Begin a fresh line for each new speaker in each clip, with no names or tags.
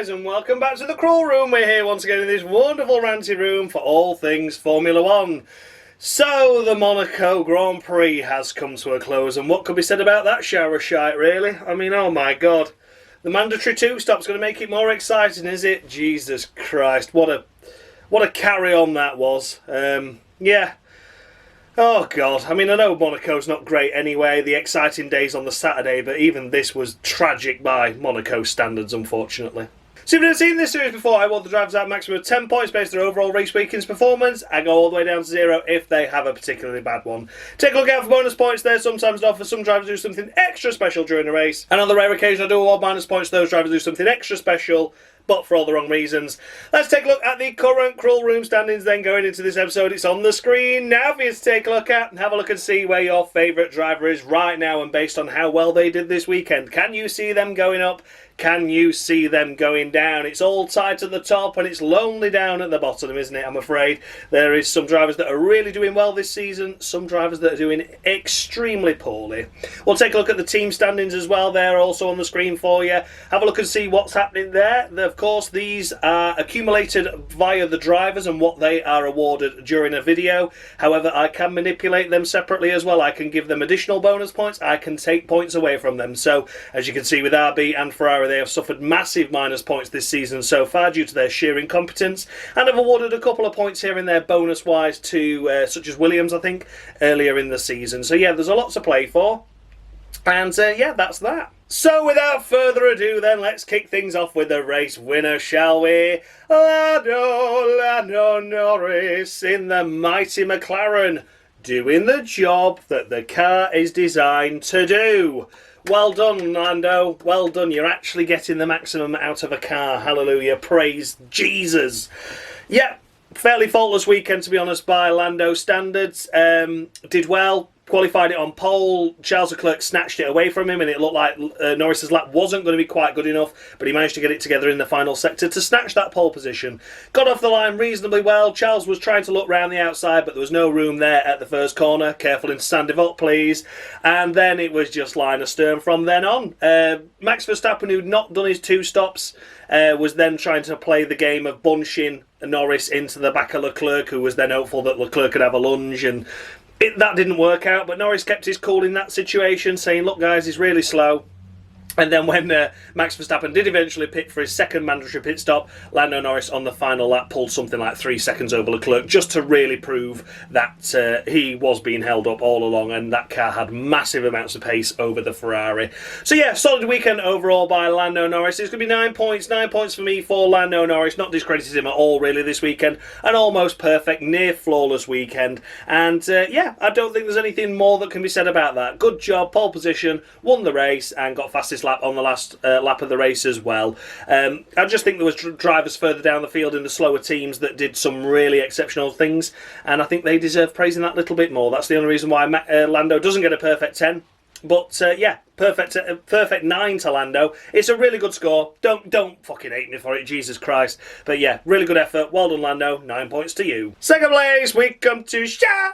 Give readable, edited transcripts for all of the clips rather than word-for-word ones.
guys, and welcome back to the Crawl Room. We're here once again in this wonderful ranty room for all things Formula One. So, the Monaco Grand Prix has come to a close, and what could be said about that shower of shite, really? I mean, oh my god. The mandatory two-stop's going to make it more exciting, is it? Jesus Christ, what a carry-on that was. Yeah. Oh god, I mean, I know Monaco's not great anyway, the exciting days on the Saturday, but even this was tragic by Monaco standards, unfortunately. So if you've never seen this series before, I want the drivers out a maximum of 10 points based on their overall race weekend's performance, and go all the way down to 0 if they have a particularly bad one. Take a look out for bonus points there. Sometimes offer some drivers do something extra special during a race, and on the rare occasion I do award minus points to those drivers do something extra special, but for all the wrong reasons. Let's take a look at the current Crawl Room standings then going into this episode. It's on the screen now for you to take a look at and have a look and see where your favourite driver is right now, and based on how well they did this weekend. Can you see them going up? Can you see them going down? It's all tight at the top and it's lonely down at the bottom, isn't it? I'm afraid there is some drivers that are really doing well this season, some drivers that are doing extremely poorly. We'll take a look at the team standings as well. They're also on the screen for you. Have a look and see what's happening there. Of course, these are accumulated via the drivers and what they are awarded during a video. However, I can manipulate them separately as well. I can give them additional bonus points. I can take points away from them. So, as you can see with RB and Ferrari, they have suffered massive minus points this season so far due to their sheer incompetence, and have awarded a couple of points here and there bonus wise to such as Williams, I think, earlier in the season. So yeah, there's a lot to play for, and yeah, that's that. So without further ado then, let's kick things off with the race winner, shall we? Lando Norris in the mighty McLaren, doing the job that the car is designed to do. Well done, Lando. Well done. You're actually getting the maximum out of a car. Hallelujah. Praise Jesus. Yeah, fairly faultless weekend, to be honest, by Lando standards. Did well. Qualified it on pole. Charles Leclerc snatched it away from him, and it looked like Norris's lap wasn't going to be quite good enough, but he managed to get it together in the final sector to snatch that pole position. Got off the line reasonably well. Charles was trying to look round the outside, but there was no room there at the first corner. Careful in stand up, please. And then it was just line astern from then on. Max Verstappen, who'd not done his two stops, was then trying to play the game of bunching Norris into the back of Leclerc, who was then hopeful that Leclerc could have a lunge, and that didn't work out, but Norris kept his cool in that situation, saying, look guys, he's really slow. And then when Max Verstappen did eventually pit for his second mandatory pit stop, Lando Norris on the final lap pulled something like 3 seconds over Leclerc, just to really prove that he was being held up all along, and that car had massive amounts of pace over the Ferrari. So yeah, solid weekend overall by Lando Norris. It's going to be 9 points. 9 points for me for Lando Norris. Not discredited him at all really this weekend. An almost perfect, near flawless weekend. And yeah, I don't think there's anything more that can be said about that. Good job, pole position, won the race, and got fastest lap on the last lap of the race as well. I just think there was drivers further down the field in the slower teams that did some really exceptional things, and I think they deserve praising that little bit more. That's the only reason why Lando doesn't get a perfect 10. But yeah, perfect 9 to Lando. It's a really good score. Don't fucking hate me for it, Jesus Christ. But yeah, really good effort. Well done, Lando. 9 points to you. Second place, we come to Sha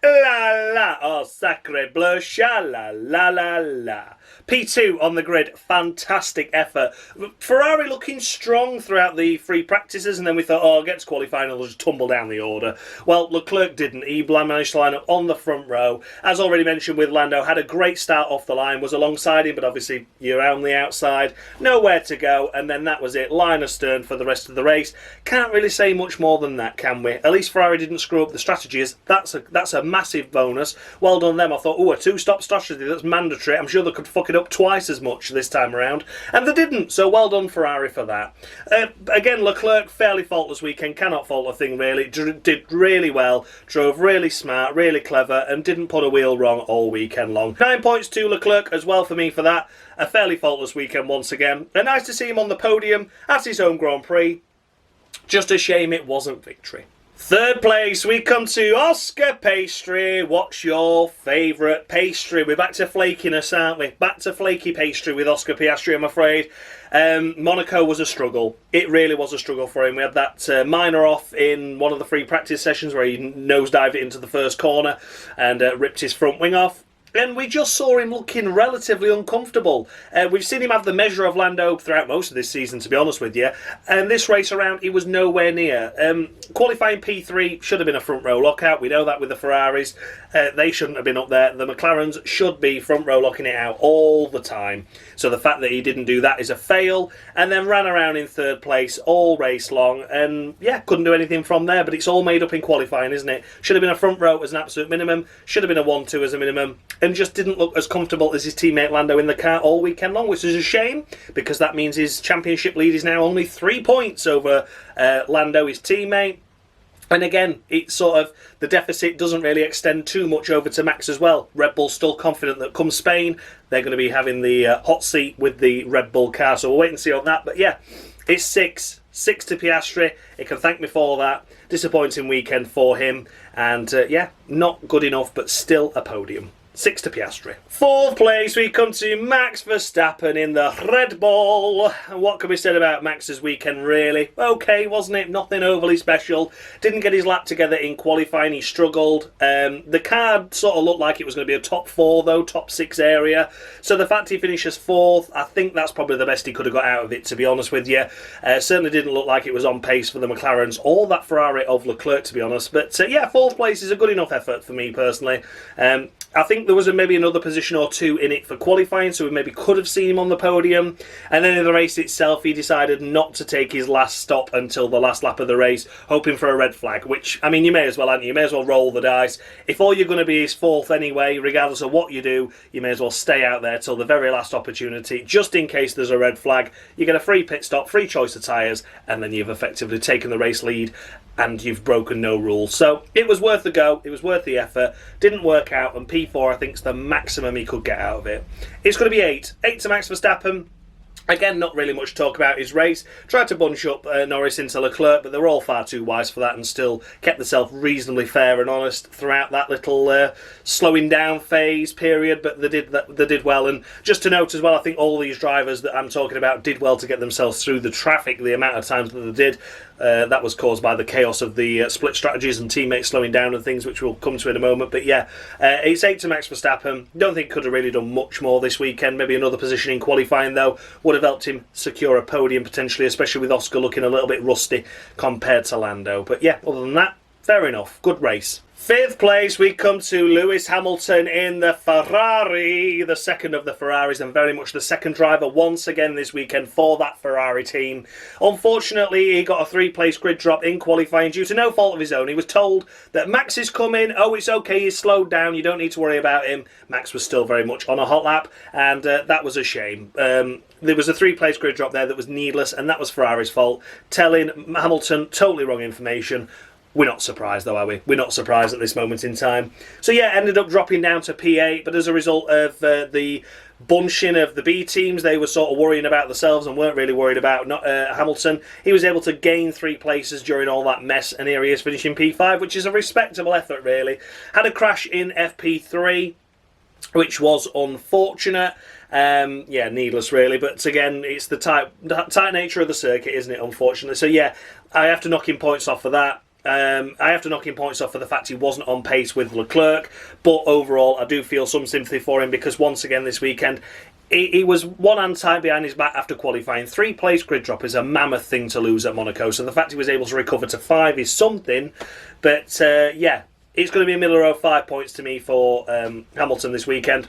La La. Oh, sacre bleu, sha la la la la. P2 on the grid, fantastic effort. Ferrari looking strong throughout the free practices, and then we thought, oh, get to qualifying and they'll just tumble down the order. Well, Leclerc didn't. He managed to line up on the front row. As already mentioned with Lando, had a great start off the line, was alongside him, but obviously you're on the outside, nowhere to go, and then that was it. Line astern for the rest of the race. Can't really say much more than that, can we? At least Ferrari didn't screw up the strategies. That's a massive bonus. Well done them. I thought, oh, a two-stop strategy, that's mandatory. I'm sure they could fuck it up twice as much this time around, and they didn't, so well done Ferrari for that. Again, Leclerc, fairly faultless weekend, cannot fault a thing really, did really well, drove really smart, really clever, and didn't put a wheel wrong all weekend long. 9 points to Leclerc as well for me for that. A fairly faultless weekend once again, and nice to see him on the podium at his home Grand Prix. Just a shame it wasn't victory. Third place, we come to Oscar Pastry. What's your favourite pastry? We're back to flakiness, aren't we? Back to flaky pastry with Oscar Piastri, I'm afraid. Monaco was a struggle. It really was a struggle for him. We had that minor off in one of the free practice sessions where he nosedived it into the first corner and ripped his front wing off. And we just saw him looking relatively uncomfortable. We've seen him have the measure of Lando throughout most of this season, to be honest with you. And this race around, he was nowhere near. Qualifying P3 should have been a front row lockout. We know that with the Ferraris. They shouldn't have been up there. The McLarens should be front row locking it out all the time. So the fact that he didn't do that is a fail. And then ran around in third place all race long. And yeah, couldn't do anything from there. But it's all made up in qualifying, isn't it? Should have been a front row as an absolute minimum. Should have been a 1-2 as a minimum. And just didn't look as comfortable as his teammate Lando in the car all weekend long, which is a shame, because that means his championship lead is now only 3 points over Lando, his teammate. And again, it's sort of, the deficit doesn't really extend too much over to Max as well. Red Bull's still confident that come Spain, they're going to be having the hot seat with the Red Bull car, so we'll wait and see on that. But yeah, it's 6 to Piastri. He can thank me for that. Disappointing weekend for him. And yeah, not good enough, but still a podium. 6 to Piastri. Fourth place, we come to Max Verstappen in the Red Bull. And what can be said about Max's weekend, really? Okay, wasn't it? Nothing overly special. Didn't get his lap together in qualifying. He struggled. The car sort of looked like it was going to be a top 4, though, top 6 area. So the fact he finishes 4th, I think that's probably the best he could have got out of it, to be honest with you. Certainly didn't look like it was on pace for the McLarens or that Ferrari of Leclerc, to be honest. But yeah, 4th place is a good enough effort for me, personally. I think there was maybe another position or 2 in it for qualifying, so we maybe could have seen him on the podium. And then in the race itself, he decided not to take his last stop until the last lap of the race, hoping for a red flag, which, I mean, you may as well, hadn't you? You may as well roll the dice. If all you're going to be is 4th anyway, regardless of what you do, you may as well stay out there till the very last opportunity, just in case there's a red flag. You get a free pit stop, free choice of tyres, and then you've effectively taken the race lead and you've broken no rules. So it was worth the go, it was worth the effort. Didn't work out, and P4 I think is the maximum he could get out of it. It's going to be 8 to Max Verstappen. Again, not really much talk about his race. Tried to bunch up Norris into Leclerc, but they were all far too wise for that and still kept themselves reasonably fair and honest throughout that little slowing down phase period. But they did well. And just to note as well, I think all these drivers that I'm talking about did well to get themselves through the traffic the amount of times that they did. That was caused by the chaos of the split strategies and teammates slowing down and things, which we'll come to in a moment. But yeah, it's 8 to Max Verstappen. Don't think could have really done much more this weekend. Maybe another position in qualifying, though, would have helped him secure a podium potentially, especially with Oscar looking a little bit rusty compared to Lando. But yeah, other than that, fair enough. Good race. 5th place, we come to Lewis Hamilton in the Ferrari, the second of the Ferraris, and very much the second driver once again this weekend for that Ferrari team. Unfortunately, he got a 3-place grid drop in qualifying due to no fault of his own. He was told that Max is coming, oh, it's okay, he's slowed down, you don't need to worry about him. Max was still very much on a hot lap, and that was a shame. There was a 3-place grid drop there that was needless, and that was Ferrari's fault. Telling Hamilton totally wrong information. We're not surprised, though, are we? We're not surprised at this moment in time. So, yeah, ended up dropping down to P8, but as a result of the bunching of the B teams, they were sort of worrying about themselves and weren't really worried about Hamilton. He was able to gain 3 places during all that mess, and here he is finishing P5, which is a respectable effort, really. Had a crash in FP3, which was unfortunate. Yeah, needless really, but again, it's the tight nature of the circuit, isn't it, unfortunately. So, yeah, I have to knock him points off for that. I have to knock him points off for the fact he wasn't on pace with Leclerc, but overall I do feel some sympathy for him because once again this weekend he was one hand tied behind his back after qualifying. 3-place grid drop is a mammoth thing to lose at Monaco, so the fact he was able to recover to 5 is something, but yeah, it's going to be a middle row 5 points to me for Hamilton this weekend.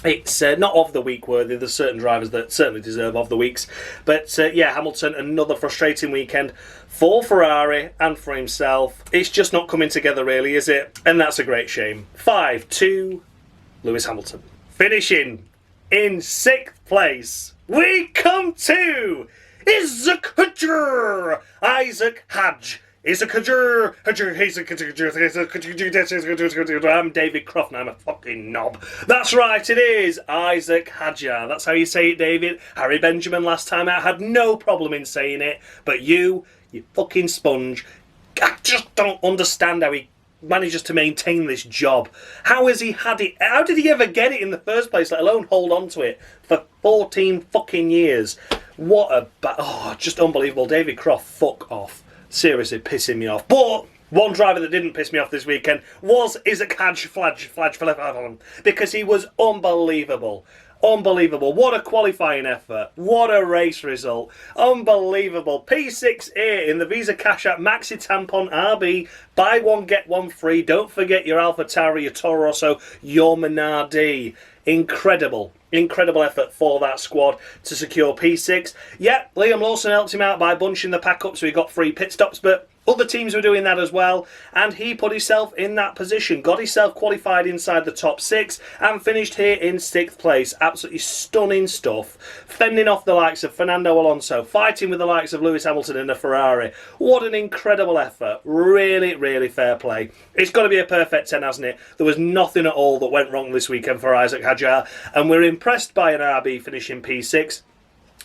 It's not of the week worthy. There's certain drivers that certainly deserve of the weeks. But yeah, Hamilton, another frustrating weekend for Ferrari and for himself. It's just not coming together really, is it? And that's a great shame. 5 to Lewis Hamilton. Finishing in 6th place, we come to Isaac Hadj. I'm David Croft and I'm a fucking knob. That's right, it is Isaac Hadjar. That's how you say it, David. Harry Benjamin last time out had no problem in saying it, but you fucking sponge, I just don't understand how he manages to maintain this job. How has he had it? How did he ever get it in the first place, let alone hold on to it for 14 fucking years? What a just unbelievable. David Croft, fuck off. Seriously pissing me off. But One driver that didn't piss me off this weekend was Isaac Hadj, because he was unbelievable. Unbelievable. What a qualifying effort. What a race result. Unbelievable. P6 here in the Visa Cash App Maxi Tampon RB. Buy one, get one free. Don't forget your Alpha Tauri, your Toro Rosso, your Minardi. Incredible. Incredible effort for that squad to secure P6. Yeah, Liam Lawson helped him out by bunching the pack up so he got free pit stops, but other teams were doing that as well, and he put himself in that position, got himself qualified inside the top 6, and finished here in 6th place. Absolutely stunning stuff. Fending off the likes of Fernando Alonso, fighting with the likes of Lewis Hamilton in a Ferrari. What an incredible effort. Really, really fair play. It's got to be a perfect 10, hasn't it? There was nothing at all that went wrong this weekend for Isaac Hadjar, and we're impressed by an RB finishing P6.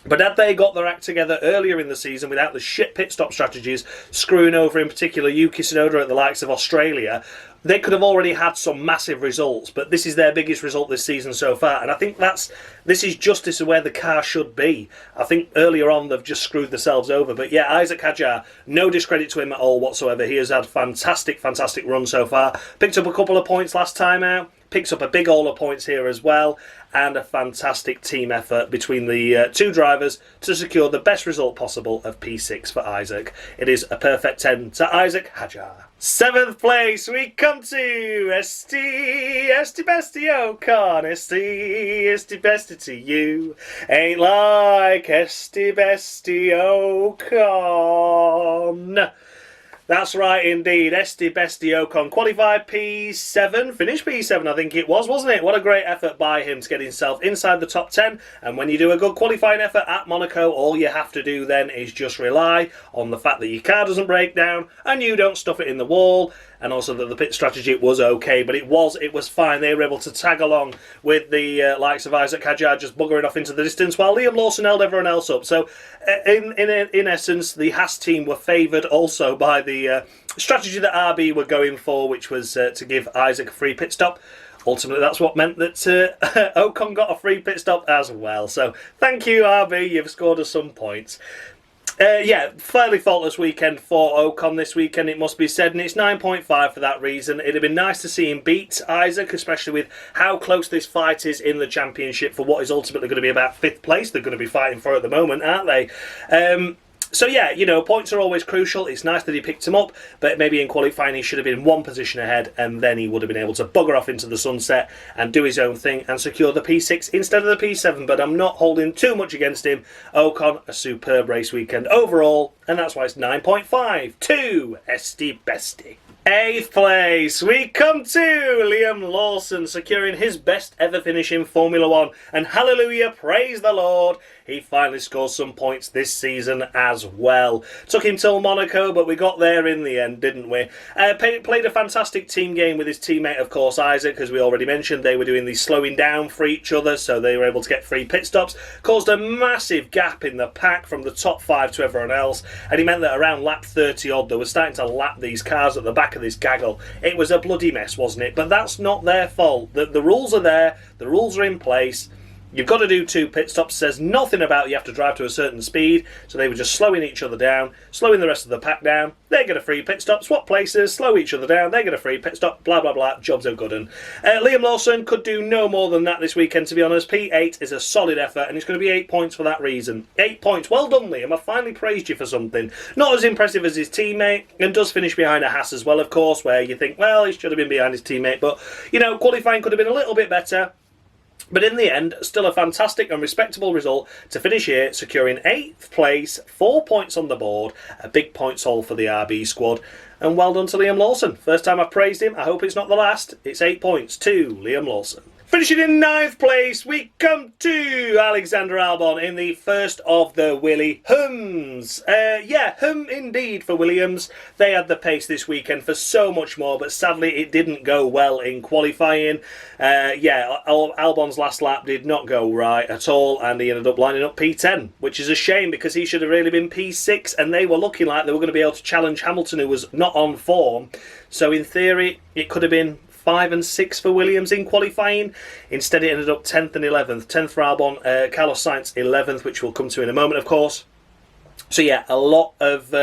But had they got their act together earlier in the season without the shit pit stop strategies, screwing over in particular Yuki Tsunoda at the likes of Australia, they could have already had some massive results. But this is their biggest result this season so far, and I think this is justice of where the car should be. I think earlier on they've just screwed themselves over. But yeah, Isaac Hadjar, no discredit to him at all whatsoever. He has had fantastic run so far. Picked up a couple of points last time out. Picks up a big haul of points here as well, and a fantastic team effort between the two drivers to secure the best result possible of P6 for Isaac. It is a perfect 10 to Isaac Hadjar. 7th place, we come to Esty Bestie Ocon. Esty Bestie to you. Ain't like Esty Bestie Ocon. That's right indeed. Esty Bestie Ocon qualified P7, finished P7 I think it was, wasn't it? What a great effort by him to get himself inside the top 10. And when you do a good qualifying effort at Monaco, all you have to do then is just rely on the fact that your car doesn't break down and you don't stuff it in the wall. And also that the pit strategy was okay, but it was fine. They were able to tag along with the likes of Isaac Hadjar just buggering off into the distance, while Liam Lawson held everyone else up. So, in essence, the Haas team were favoured also by the strategy that RB were going for, which was to give Isaac a free pit stop. Ultimately, that's what meant that Ocon got a free pit stop as well. So, thank you, RB. You've scored us some points. Yeah, fairly faultless weekend for Ocon this weekend, it must be said, and it's 9.5 for that reason. It'd have been nice to see him beat Isaac, especially with how close this fight is in the championship for what is ultimately going to be about 5th place they're going to be fighting for at the moment, aren't they? So yeah, you know, points are always crucial. It's nice that he picked him up, but maybe in qualifying he should have been one position ahead, and then he would have been able to bugger off into the sunset and do his own thing and secure the P6 instead of the P7. But I'm not holding too much against him. Ocon, a superb race weekend overall, and that's why it's 9.5 to Esty Bestie. 8th place, we come to Liam Lawson securing his best ever finish in Formula 1. And hallelujah, praise the Lord, he finally scores some points this season as well. Took him till Monaco, but we got there in the end, didn't we? Played a fantastic team game with his teammate, of course, Isaac, as we already mentioned. They were doing the slowing down for each other, so they were able to get free pit stops. Caused a massive gap in the pack from the top 5 to everyone else, and he meant that around lap 30 odd, they were starting to lap these cars at the back of this gaggle. It was a bloody mess, wasn't it? But that's not their fault. The rules are there, the rules are in place. You've got to do 2 pit stops. Says nothing about you have to drive to a certain speed. So they were just slowing each other down, slowing the rest of the pack down. They get a free pit stop, swap places, slow each other down. They get a free pit stop, blah, blah, blah. Jobs are good. And Liam Lawson could do no more than that this weekend, to be honest. P8 is a solid effort, and it's going to be 8 points for that reason. 8 points. Well done, Liam. I finally praised you for something. Not as impressive as his teammate, and does finish behind a Haas as well, of course, where you think, well, he should have been behind his teammate. But, you know, qualifying could have been a little bit better. But in the end, still a fantastic and respectable result to finish here, securing 8th place, 4 points on the board, a big points haul for the RB squad. And well done to Liam Lawson. First time I've praised him, I hope it's not the last. It's 8 points to Liam Lawson. Finishing in 9th place, we come to Alexander Albon in the first of the Willie Hums. Yeah, hum indeed for Williams. They had the pace this weekend for so much more, but sadly it didn't go well in qualifying. Yeah, Albon's last lap did not go right at all, and he ended up lining up P10, which is a shame because he should have really been P6, and they were looking like they were going to be able to challenge Hamilton, who was not on form. So in theory, it could have been 5 and 6 for Williams in qualifying. Instead, it ended up 10th and 11th. 10th for Albon, Carlos Sainz 11th, which we'll come to in a moment, of course. So yeah, a lot of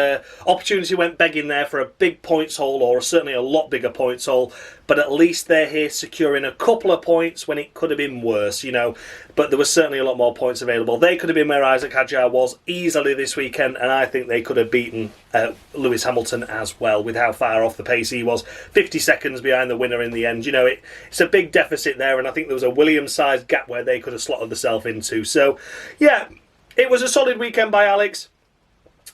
opportunity went begging there for a big points haul, or certainly a lot bigger points haul. But at least they're here securing a couple of points when it could have been worse, you know. But there was certainly a lot more points available. They could have been where Isaac Hadjar was easily this weekend, and I think they could have beaten Lewis Hamilton as well with how far off the pace he was. 50 seconds behind the winner in the end. You know, it's a big deficit there, and I think there was a Williams-sized gap where they could have slotted themselves into. So, yeah, it was a solid weekend by Alex.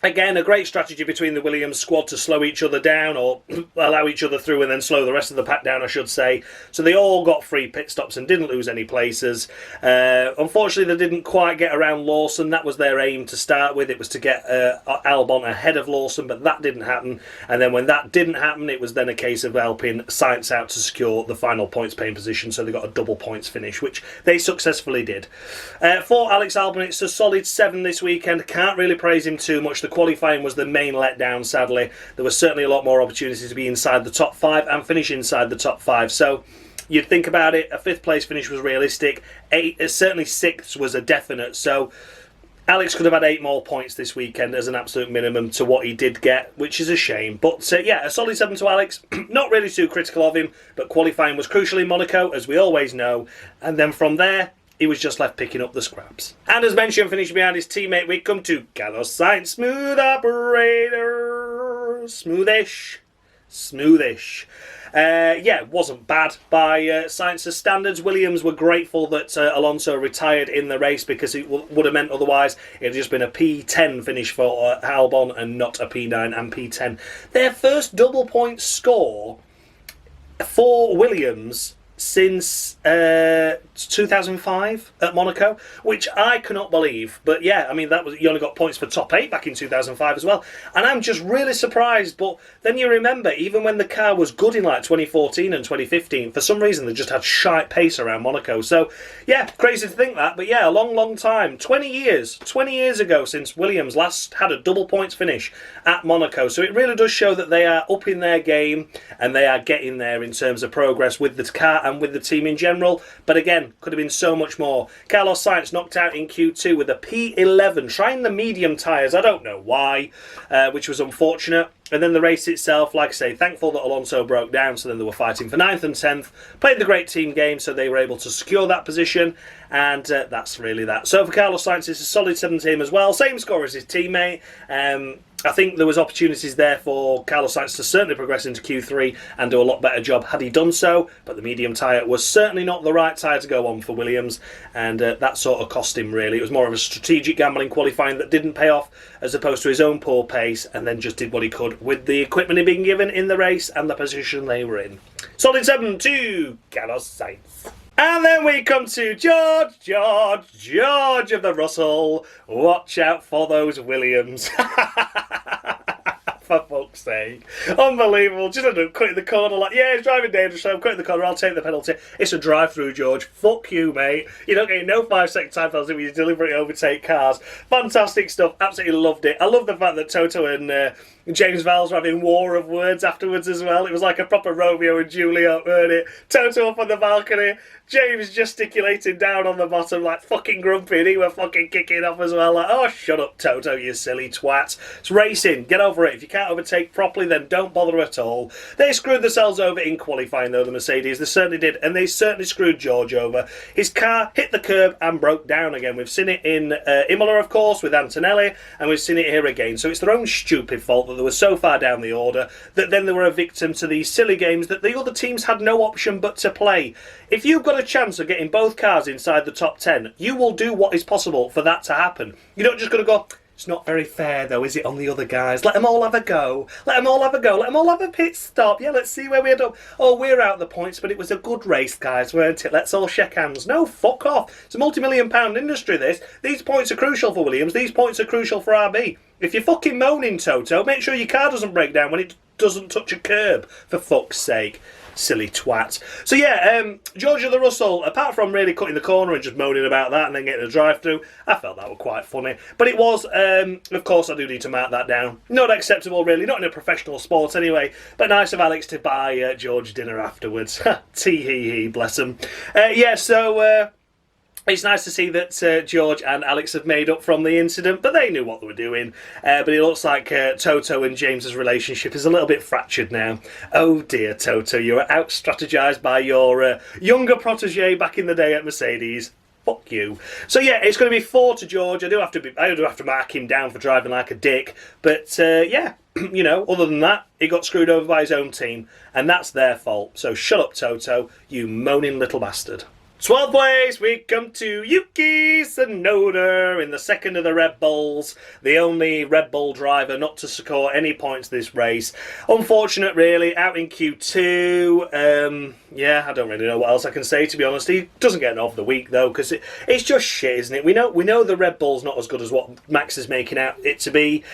Again, a great strategy between the Williams squad to slow each other down, or allow each other through and then slow the rest of the pack down, I should say. So they all got free pit stops and didn't lose any places. Unfortunately, they didn't quite get around Lawson. That was their aim to start with. It was to get Albon ahead of Lawson, but that didn't happen. And then when that didn't happen, it was then a case of helping Sainz out to secure the final points paying position. So they got a double points finish, which they successfully did. For Alex Albon, it's a solid 7 this weekend. Can't really praise him too much. The qualifying was the main letdown, sadly. There was certainly a lot more opportunities to be inside the top 5 and finish inside the top 5. So you'd think about it, a 5th place finish was realistic. Certainly 6th was a definite. So Alex could have had 8 more points this weekend as an absolute minimum to what he did get, which is a shame. But yeah, a solid 7 to Alex. Not really too critical of him, but qualifying was crucial in Monaco, as we always know. And then from there, he was just left picking up the scraps. And as mentioned, finishing behind his teammate, we come to Carlos Sainz. Smooth operator. Smoothish. Smoothish. Yeah, wasn't bad by Sainz's standards. Williams were grateful that Alonso retired in the race, because it would have meant otherwise it had just been a P10 finish for Albon and not a P9 and P10. Their first double point score for Williams since 2005 at Monaco, which I cannot believe. But yeah, I mean, that was, you only got points for top 8 back in 2005 as well, and I'm just really surprised. But then you remember, even when the car was good in like 2014 and 2015, for some reason they just had shite pace around Monaco. So yeah, crazy to think that. But yeah, a long time, 20 years ago since Williams last had a double points finish at Monaco. So it really does show that they are up in their game and they are getting there in terms of progress with the car and with the team in general. But again, could have been so much more. Carlos Sainz knocked out in Q2 with a P11, trying the medium tyres, I don't know why, which was unfortunate. And then the race itself, like I say, thankful that Alonso broke down, so then they were fighting for 9th and 10th. Played the great team game, so they were able to secure that position, and that's really that. So for Carlos Sainz, it's a solid 17 as well. Same score as his teammate. I think there was opportunities there for Carlos Sainz to certainly progress into Q3 and do a lot better job had he done so, but the medium tyre was certainly not the right tyre to go on for Williams, and that sort of cost him really. It was more of a strategic gambling qualifying that didn't pay off, as opposed to his own poor pace, and then just did what he could with the equipment he'd been given in the race and the position they were in. Solid 7 to Carlos Sainz. And then we come to George of the Russell. Watch out for those Williams. For fuck's sake. Unbelievable. Just a cut in the corner like, yeah, he's driving dangerously, I'm cutting the corner, I'll take the penalty. It's a drive-through, George. Fuck you, mate. You're not getting no 5-second time penalty when you deliberately overtake cars. Fantastic stuff. Absolutely loved it. I love the fact that Toto and James Vowles were having war of words afterwards as well. It was like a proper Romeo and Juliet, weren't it? Toto up on the balcony, James gesticulating down on the bottom like fucking grumpy, and he were fucking kicking off as well like, oh, shut up, Toto, you silly twat. It's racing, get over it. If you can't overtake properly, then don't bother at all. They screwed themselves over in qualifying though, the Mercedes. They certainly did, and they certainly screwed George over. His car hit the curb and broke down again. We've seen it in Imola, of course, with Antonelli, and we've seen it here again. So it's their own stupid fault that they were so far down the order that then they were a victim to these silly games that the other teams had no option but to play. If you've got a chance of getting both cars inside the top 10, you will do what is possible for that to happen. You're not just going to go, it's not very fair though, is it, on the other guys? Let them all have a go. Let them all have a go. Let them all have a pit stop. Yeah, let's see where we end up. Oh, we're out the points, but it was a good race, guys, weren't it? Let's all shake hands. No, fuck off. It's a multi-million-pound industry, this. These points are crucial for Williams. These points are crucial for RB. If you're fucking moaning, Toto, make sure your car doesn't break down when it doesn't touch a curb, for fuck's sake. Silly twat. So yeah, George of the Russell, apart from really cutting the corner and just moaning about that and then getting a drive-through, I felt that was quite funny. But it was, of course I do need to mark that down. Not acceptable really, not in a professional sport anyway, but nice of Alex to buy George dinner afterwards. Tee hee hee, bless him. Yeah, so It's nice to see that George and Alex have made up from the incident, but they knew what they were doing. But it looks like Toto and James's relationship is a little bit fractured now. Oh dear, Toto, you were out-strategized by your younger protege back in the day at Mercedes. Fuck you. So yeah, it's going to be 4 to George. I do have to mark him down for driving like a dick. But yeah, you know, other than that, he got screwed over by his own team, and that's their fault. So shut up, Toto, you moaning little bastard. 12th place, we come to Yuki Tsunoda in the second of the Red Bulls, the only Red Bull driver not to score any points this race. Unfortunate, really, out in Q2. Yeah, I don't really know what else I can say, to be honest. He doesn't get an of the week, though, because it's just shit, isn't it? We know the Red Bull's not as good as what Max is making out it to be.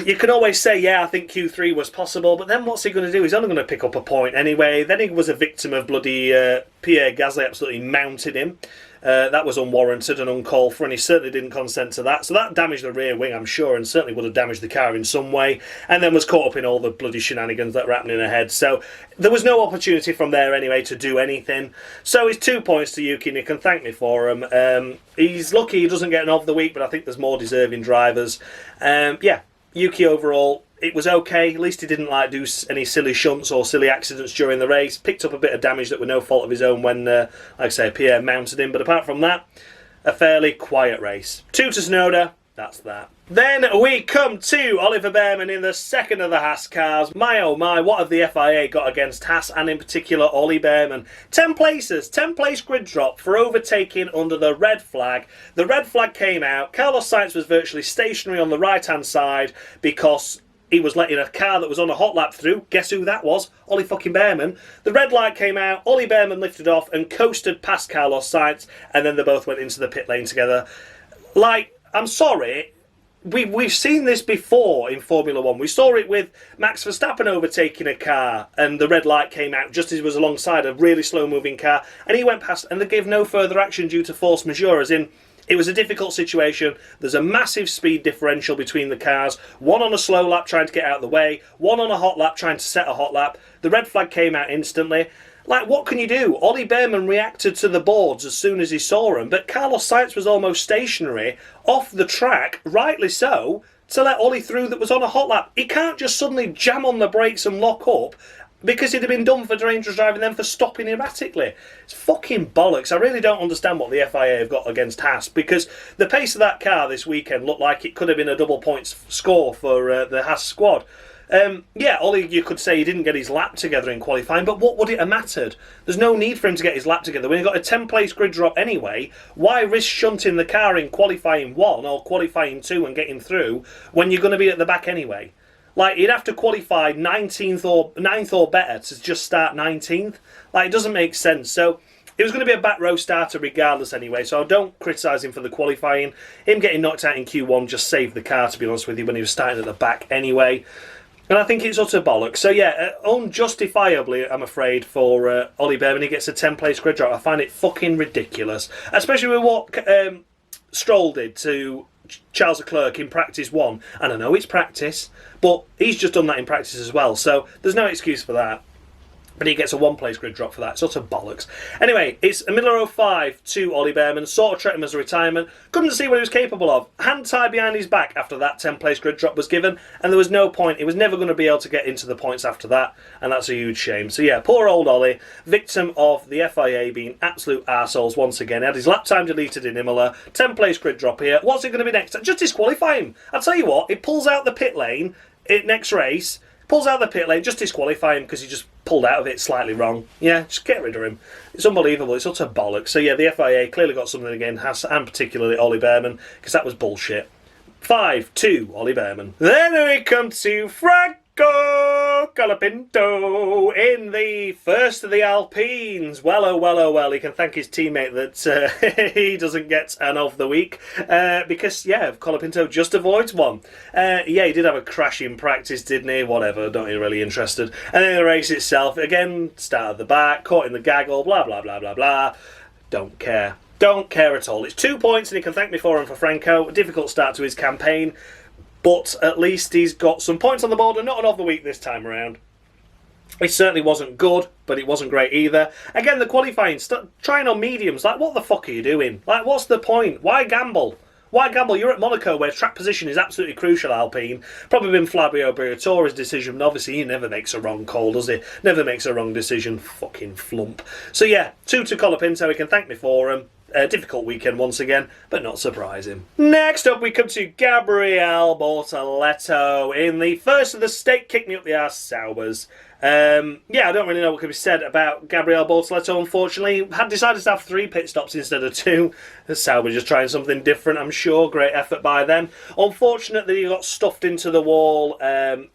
You can always say, yeah, I think Q3 was possible, but then what's he going to do? He's only going to pick up a point anyway. Then he was a victim of bloody Pierre Gasly absolutely mounted him. That was unwarranted and uncalled for, and he certainly didn't consent to that. So that damaged the rear wing, I'm sure, and certainly would have damaged the car in some way, and then was caught up in all the bloody shenanigans that were happening ahead. So there was no opportunity from there anyway to do anything. So it's 2 points to Yuki, and he can thank me for him. He's lucky he doesn't get an of the week, but I think there's more deserving drivers. Yeah. Yuki overall, it was okay. At least he didn't do any silly shunts or silly accidents during the race. Picked up a bit of damage that were no fault of his own when, like I say, Pierre mounted him. But apart from that, a fairly quiet race. 2 to Tsunoda, that's that. Then we come to Oliver Bearman in the second of the Haas cars. My oh my, what have the FIA got against Haas and in particular Ollie Bearman? 10 places, 10 place grid drop for overtaking under the red flag. The red flag came out. Carlos Sainz was virtually stationary on the right hand side because he was letting a car that was on a hot lap through. Guess who that was? Ollie fucking Bearman. The red light came out, Ollie Bearman lifted off and coasted past Carlos Sainz, and then they both went into the pit lane together. I'm sorry, we've seen this before in Formula 1. We saw it with Max Verstappen overtaking a car, and the red light came out just as he was alongside a really slow-moving car, and he went past, and they gave no further action due to force majeure, as in, it was a difficult situation. There's a massive speed differential between the cars. One on a slow lap trying to get out of the way, one on a hot lap trying to set a hot lap. The red flag came out instantly. What can you do? Ollie Bearman reacted to the boards as soon as he saw them, but Carlos Sainz was almost stationary off the track, rightly so, to let Ollie through that was on a hot lap. He can't just suddenly jam on the brakes and lock up, because he'd have been done for dangerous driving then for stopping erratically. It's fucking bollocks. I really don't understand what the FIA have got against Haas, because the pace of that car this weekend looked like it could have been a double points score for the Haas squad. Yeah, Ollie, you could say he didn't get his lap together in qualifying, but what would it have mattered? There's no need for him to get his lap together. When he got a 10-place grid drop anyway, why risk shunting the car in qualifying 1 or qualifying 2 and getting through when you're going to be at the back anyway? He'd have to qualify 19th or 9th or better to just start 19th. It doesn't make sense. So it was going to be a back row starter regardless anyway, so I don't criticise him for the qualifying. Him getting knocked out in Q1 just saved the car, to be honest with you, when he was starting at the back anyway. And I think it's utter bollocks. So yeah, unjustifiably, I'm afraid, for Ollie Bearman, he gets a 10-place grid drop. I find it fucking ridiculous. Especially with what Stroll did to Charles Leclerc in practice 1. And I know it's practice, but he's just done that in practice as well. So there's no excuse for that. But he gets a 1-place grid drop for that. It's utter bollocks. Anyway, it's a Miller 05 to Ollie Bearman. Sort of treated him as a retirement. Couldn't see what he was capable of. Hand tied behind his back after that 10-place grid drop was given. And there was no point. He was never going to be able to get into the points after that. And that's a huge shame. So yeah, poor old Ollie. Victim of the FIA being absolute arseholes once again. He had his lap time deleted in Imola. 10-place grid drop here. What's it going to be next? Just disqualify him. I'll tell you what. It pulls out the pit lane next race. Pulls out the pit lane, just disqualify him because he just pulled out of it slightly wrong. Yeah, just get rid of him. It's unbelievable. It's utter bollocks. So yeah, the FIA clearly got something against Haas, and particularly Ollie Bearman, because that was bullshit. 5-2, Ollie Bearman. Then we come to Franco Colapinto in the first of the Alpines. Well, oh well, oh well. He can thank his teammate that he doesn't get an of the week because, yeah, Colapinto just avoids one. Yeah, he did have a crash in practice, didn't he? Whatever, not really interested. And then the race itself, again, start at the back, caught in the gaggle, blah, blah, blah, blah, blah. Don't care. Don't care at all. It's 2 points and he can thank me for him for Franco. A difficult start to his campaign. But at least he's got some points on the board and not an of the week this time around. It certainly wasn't good, but it wasn't great either. Again, the qualifying, trying on mediums, like, what the fuck are you doing? Like, what's the point? Why gamble? Why gamble? You're at Monaco, where track position is absolutely crucial, Alpine. Probably been Flavio Briatore's decision, but obviously he never makes a wrong call, does he? Never makes a wrong decision. Fucking flump. So yeah, 2 to Colapinto, he can thank me for him. A difficult weekend once again, but not surprising. Next up, we come to Gabriele Bortoleto in the first of the State Kick Me Up the Arse Saubers. Yeah, I don't really know what can be said about Gabriele Bortoleto, unfortunately. Had decided to have 3 pit stops instead of 2. Sauber just trying something different, I'm sure. Great effort by them. Unfortunately, he got stuffed into the wall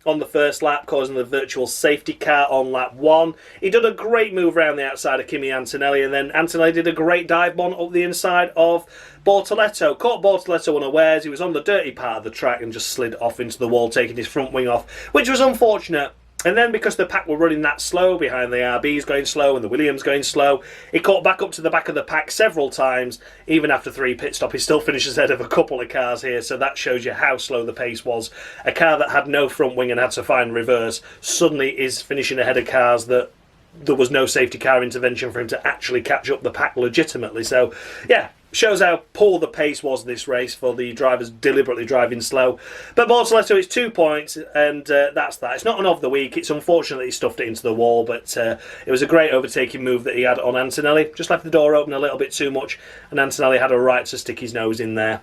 on the first lap, causing the virtual safety car on lap 1. He did a great move around the outside of Kimi Antonelli, and then Antonelli did a great dive bomb up the inside of Bortoleto. Caught Bortoleto unawares. He was on the dirty part of the track and just slid off into the wall, taking his front wing off, which was unfortunate. And then because the pack were running that slow, behind the RBs going slow and the Williams going slow, he caught back up to the back of the pack several times. Even after 3 pit stops, he still finishes ahead of a couple of cars here, so that shows you how slow the pace was. A car that had no front wing and had to find reverse suddenly is finishing ahead of cars that there was no safety car intervention for him to actually catch up the pack legitimately. So, yeah, shows how poor the pace was this race for the drivers deliberately driving slow. But Bortoleto is 2 points, and that's that. It's not an of the week. It's unfortunate he stuffed it into the wall, but it was a great overtaking move that he had on Antonelli. Just left the door open a little bit too much, and Antonelli had a right to stick his nose in there.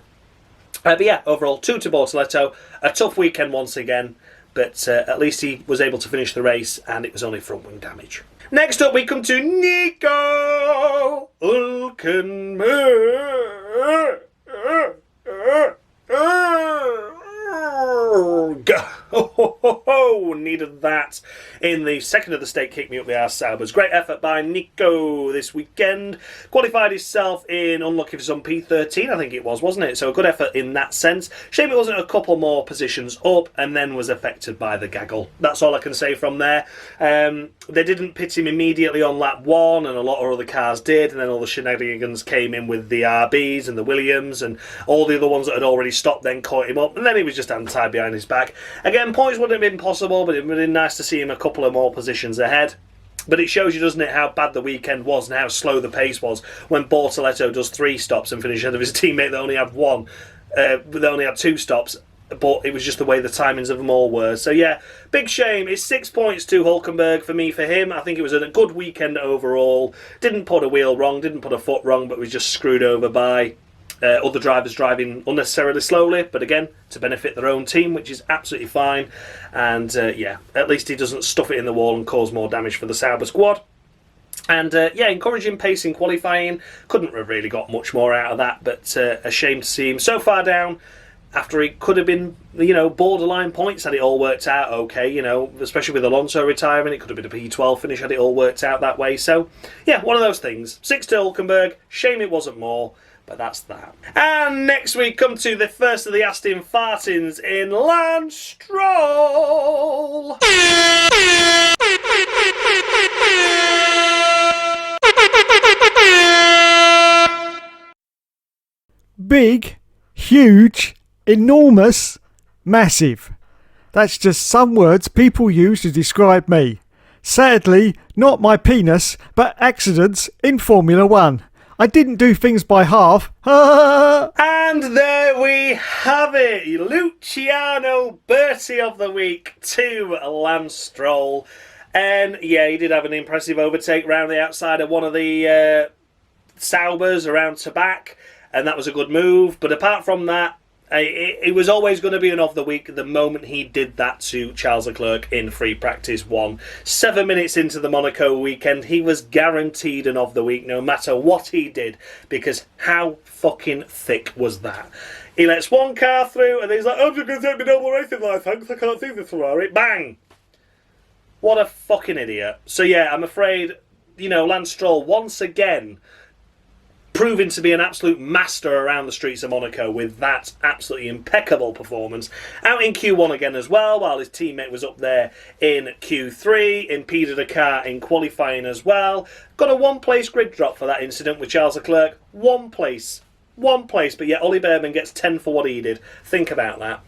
But yeah, overall, 2 to Bortoleto. A tough weekend once again, but at least he was able to finish the race, and it was only front wing damage. Next up, we come to Nico Hülkenberg. Oh, needed that in the second of the State Kick Me Up the Arse Saubers. Great effort by Nico this weekend. Qualified himself in, unlucky for some, P13, I think it was, wasn't it? So a good effort in that sense. Shame it wasn't a couple more positions up, and then was affected by the gaggle. That's all I can say from there. They didn't pit him immediately on lap 1, and a lot of other cars did, and then all the shenanigans came in with the RBs and the Williams, and all the other ones that had already stopped then caught him up, and then he was just untied behind his back. Again, points wouldn't have been possible, but it would have been nice to see him a couple of more positions ahead. But it shows you, doesn't it, how bad the weekend was and how slow the pace was when Bortoleto does 3 stops and finishes ahead of his teammate that only had 1. They only had 2 stops, but it was just the way the timings of them all were. So yeah, big shame. It's 6 points to Hülkenberg for me for him. I think it was a good weekend overall. Didn't put a wheel wrong, didn't put a foot wrong, but was just screwed over by other drivers driving unnecessarily slowly, but again, to benefit their own team, which is absolutely fine. And yeah, at least he doesn't stuff it in the wall and cause more damage for the Sauber squad. And yeah, encouraging pace in qualifying. Couldn't have really got much more out of that, but a shame to see him so far down after he could have been, you know, borderline points had it all worked out okay, you know, especially with Alonso retiring. It could have been a P12 finish had it all worked out that way. So yeah, one of those things. 6 to Hülkenberg. Shame it wasn't more. But that's that. And next we come to the first of the Aston Martins in Lance Stroll.
Big, huge, enormous, massive. That's just some words people use to describe me. Sadly, not my penis, but accidents in Formula 1. I didn't do things by half.
And there we have it. Luciano Berti of the week to Lance Stroll. And yeah, he did have an impressive overtake round the outside of one of the Saubers around to back. And that was a good move. But apart from that, it was always going to be an of the week the moment he did that to Charles Leclerc in free practice 1. 7 minutes into the Monaco weekend, he was guaranteed an of the week no matter what he did, because how fucking thick was that? He lets one car through and he's like, I'm just going to take me normal racing life, thanks, I can't see this Ferrari. Bang! What a fucking idiot. So yeah, I'm afraid, you know, Lance Stroll once again proving to be an absolute master around the streets of Monaco with that absolutely impeccable performance. Out in Q1 again as well, while his teammate was up there in Q3, impeded a car in qualifying as well. Got a 1-place grid drop for that incident with Charles Leclerc. 1 place. 1 place, but yet Ollie Behrman gets 10 for what he did. Think about that.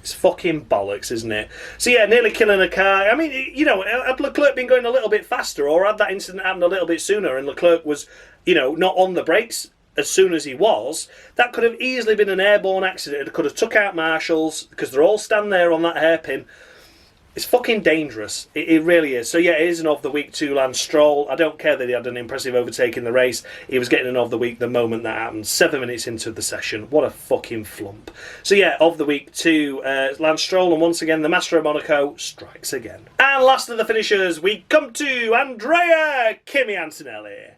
It's fucking bollocks, isn't it? So yeah, nearly killing a car. I mean, you know, had Leclerc been going a little bit faster, or had that incident happened a little bit sooner, and Leclerc was, you know, not on the brakes as soon as he was, that could have easily been an airborne accident. It could have took out marshals, because they're all standing there on that hairpin. It's fucking dangerous. It really is. So yeah, it is an of the week to Lance Stroll. I don't care that he had an impressive overtake in the race. He was getting an of the week the moment that happened. 7 minutes into the session. What a fucking flump. So yeah, of the week to Lance Stroll. And once again, the Master of Monaco strikes again. And last of the finishers, we come to Andrea Kimi Antonelli.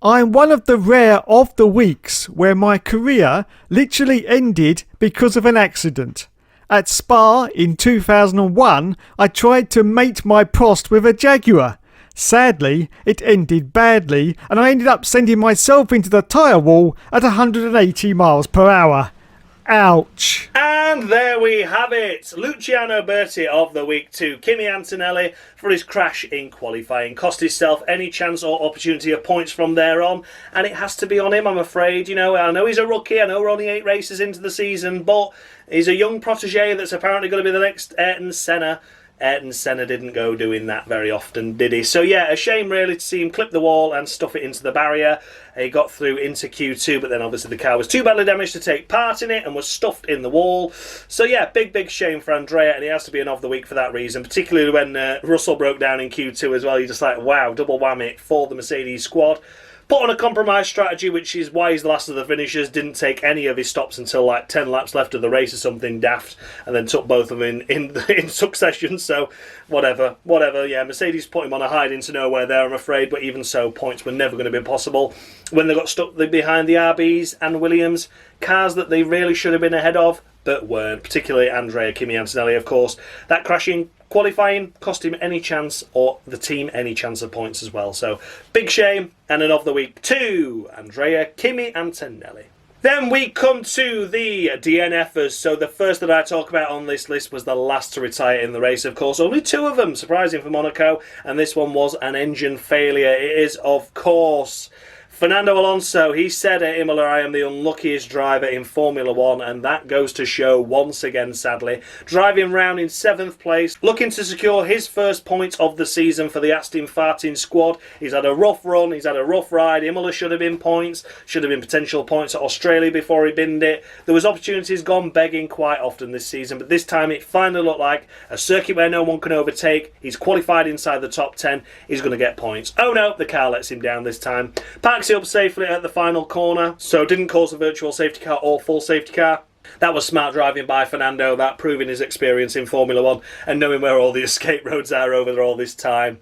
I'm one of the rare of the weeks where my career literally ended because of an accident. At Spa in 2001, I tried to mate my Prost with a Jaguar. Sadly, it ended badly and I ended up sending myself into the tyre wall at 180 miles per hour. Ouch.
And there we have it. Luciano Berti of the week to Kimi Antonelli for his crash in qualifying. Cost himself any chance or opportunity of points from there on. And it has to be on him, I'm afraid. You know, I know he's a rookie. I know we're only 8 races into the season. But he's a young protege that's apparently going to be the next Ayrton Senna. Ayrton Senna didn't go doing that very often, did he? So yeah, a shame really to see him clip the wall and stuff it into the barrier. He got through into Q2, but then obviously the car was too badly damaged to take part in it and was stuffed in the wall. So yeah, big shame for Andrea, and he has to be an of the week for that reason, particularly when Russell broke down in Q2 as well. You're just like, wow, double whammy for the Mercedes squad. Put on a compromise strategy, which is why he's the last of the finishers. Didn't take any of his stops until like 10 laps left of the race or something daft, and then took both of them in succession. So whatever. Yeah, Mercedes put him on a hide into nowhere there, I'm afraid. But even so, points were never going to be possible when they got stuck behind the RBs and Williams, cars that they really should have been ahead of, but weren't. Particularly Andrea Kimi Antonelli, of course. That crashing qualifying cost him any chance, or the team any chance of points as well. So big shame, and an of the week to Andrea Kimi Antonelli. Then we come to the DNFers. So the first that I talk about on this list was the last to retire in the race, of course. Only 2 of them, surprising for Monaco, and this one was an engine failure. It is, of course, Fernando Alonso. He said at Imola, I am the unluckiest driver in Formula 1, and that goes to show once again, sadly. Driving round in 7th place, looking to secure his first points of the season for the Aston Martin squad. He's had a rough run, he's had a rough ride. Imola should have been points, should have been potential points at Australia before he binned it. There was opportunities gone begging quite often this season, but this time it finally looked like a circuit where no one can overtake. He's qualified inside the top 10, he's going to get points. Oh no, the car lets him down this time. Parks up safely at the final corner, so didn't cause a virtual safety car or full safety car. That was smart driving by Fernando, that proving his experience in Formula 1 and knowing where all the escape roads are over there all this time.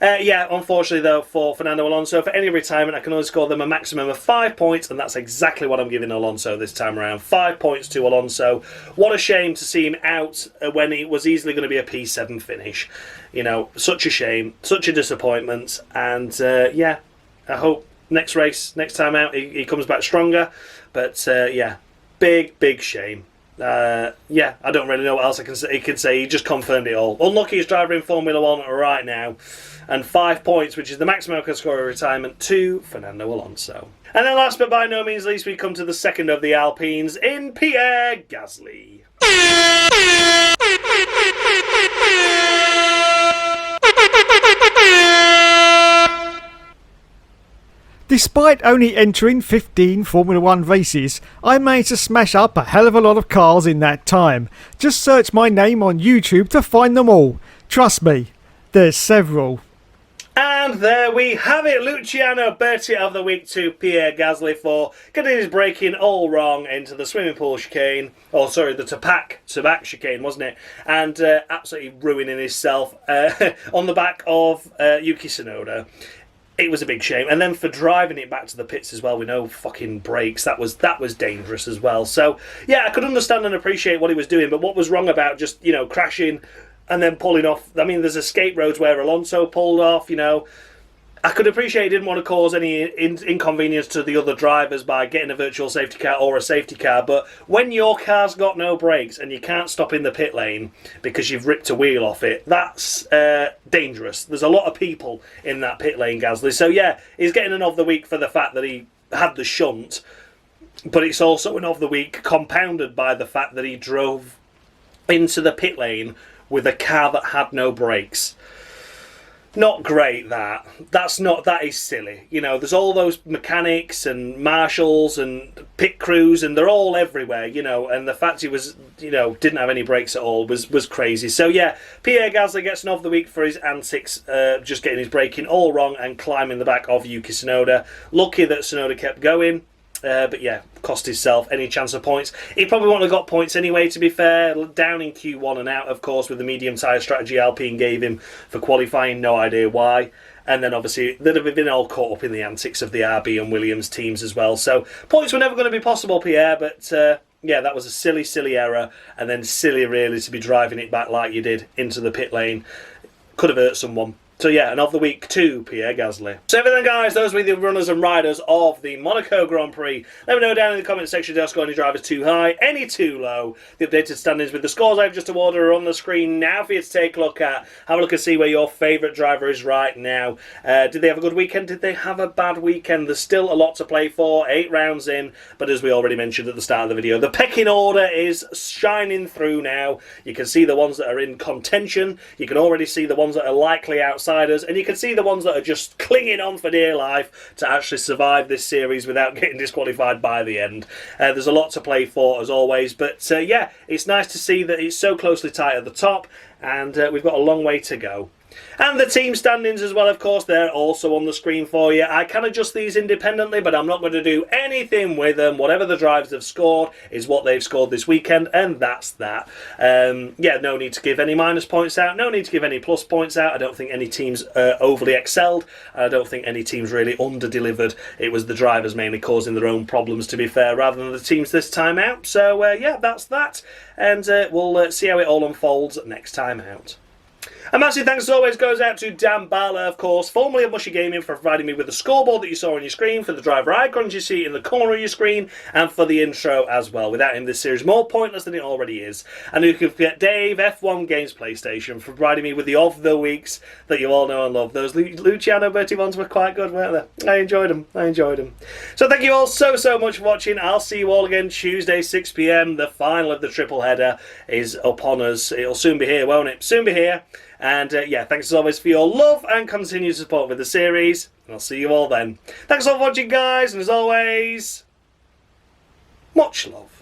Yeah, unfortunately though, for Fernando Alonso, for any retirement I can only score them a maximum of 5 points, and that's exactly what I'm giving Alonso this time around. 5 points to Alonso. What a shame to see him out when it was easily going to be a P7 finish. You know, such a shame, such a disappointment, and yeah, I hope next race, next time out, he comes back stronger. But yeah, big shame. Yeah, I don't really know what else I can say. He could say he just confirmed it all. Unluckiest driver in Formula 1 right now. And 5 points, which is the maximum I can score of retirement, to Fernando Alonso. And then last but by no means least, we come to the second of the Alpines in Pierre Gasly.
Despite only entering 15 Formula 1 races, I managed to smash up a hell of a lot of cars in that time. Just search my name on YouTube to find them all. Trust me, there's several.
And there we have it, Luciano Berti of the week to Pierre Gasly for getting his braking all wrong into the swimming pool chicane, or sorry, the Tapak chicane, wasn't it? And absolutely ruining himself on the back of Yuki Tsunoda. It was a big shame, and then for driving it back to the pits as well with no fucking brakes, that was dangerous as well. So yeah, I could understand and appreciate what he was doing, but what was wrong about just, you know, crashing and then pulling off? I mean, there's escape roads where Alonso pulled off, you know. I could appreciate he didn't want to cause any inconvenience to the other drivers by getting a virtual safety car or a safety car, but when your car's got no brakes and you can't stop in the pit lane because you've ripped a wheel off it, that's dangerous. There's a lot of people in that pit lane, Gasly. So yeah, he's getting an of the week for the fact that he had the shunt, but it's also an of the week compounded by the fact that he drove into the pit lane with a car that had no brakes. Not great, that. That is silly. You know, there's all those mechanics and marshals and pit crews, and they're all everywhere, you know, and the fact he was, you know, didn't have any brakes at all was crazy. So yeah, Pierre Gasly gets an of the week for his antics, just getting his braking all wrong and climbing the back of Yuki Tsunoda. Lucky that Tsunoda kept going. But yeah, cost himself any chance of points. He probably wouldn't have got points anyway, to be fair. Down in Q1 and out, of course, with the medium tyre strategy Alpine gave him for qualifying. No idea why. And then obviously they'd have been all caught up in the antics of the RB and Williams teams as well. So points were never going to be possible, Pierre, but yeah, that was a silly, silly error. And then silly, really, to be driving it back like you did into the pit lane. Could have hurt someone. So yeah, and of the week to Pierre Gasly. So everything, guys, those were the runners and riders of the Monaco Grand Prix. Let me know down in the comment section, do I score any drivers too high, any too low. The updated standings with the scores I've just awarded are on the screen now for you to take a look at. Have a look and see where your favourite driver is right now. Did they have a good weekend? Did they have a bad weekend? There's still a lot to play for, 8 rounds in, but as we already mentioned at the start of the video, the pecking order is shining through now. You can see the ones that are in contention. You can already see the ones that are likely outside. And you can see the ones that are just clinging on for dear life to actually survive this series without getting disqualified by the end. There's a lot to play for, as always, but yeah, it's nice to see that it's so closely tight at the top, and we've got a long way to go. And the team standings as well, of course, they're also on the screen for you. I can adjust these independently, but I'm not going to do anything with them. Whatever the drivers have scored is what they've scored this weekend, and that's that. Yeah, no need to give any minus points out. No need to give any plus points out. I don't think any teams overly excelled. I don't think any teams really under-delivered. It was the drivers mainly causing their own problems, to be fair, rather than the teams this time out. So, yeah, that's that. And we'll see how it all unfolds next time out. A massive thanks as always goes out to Dan Bartlett, of course, formerly of Mushy Gaming, for providing me with the scoreboard that you saw on your screen, for the driver icons you see in the corner of your screen, and for the intro as well. Without him, this series is more pointless than it already is. And you can forget Dave, F1 Games PlayStation, for providing me with the of the weeks that you all know and love. Those Luciano Berti ones were quite good, weren't they? I enjoyed them. So thank you all so much for watching. I'll see you all again Tuesday, 6 PM. The final of the triple header is upon us. It'll soon be here, won't it? Soon be here. And yeah, thanks as always for your love and continued support with the series. And I'll see you all then. Thanks all for watching, guys, and as always, much love.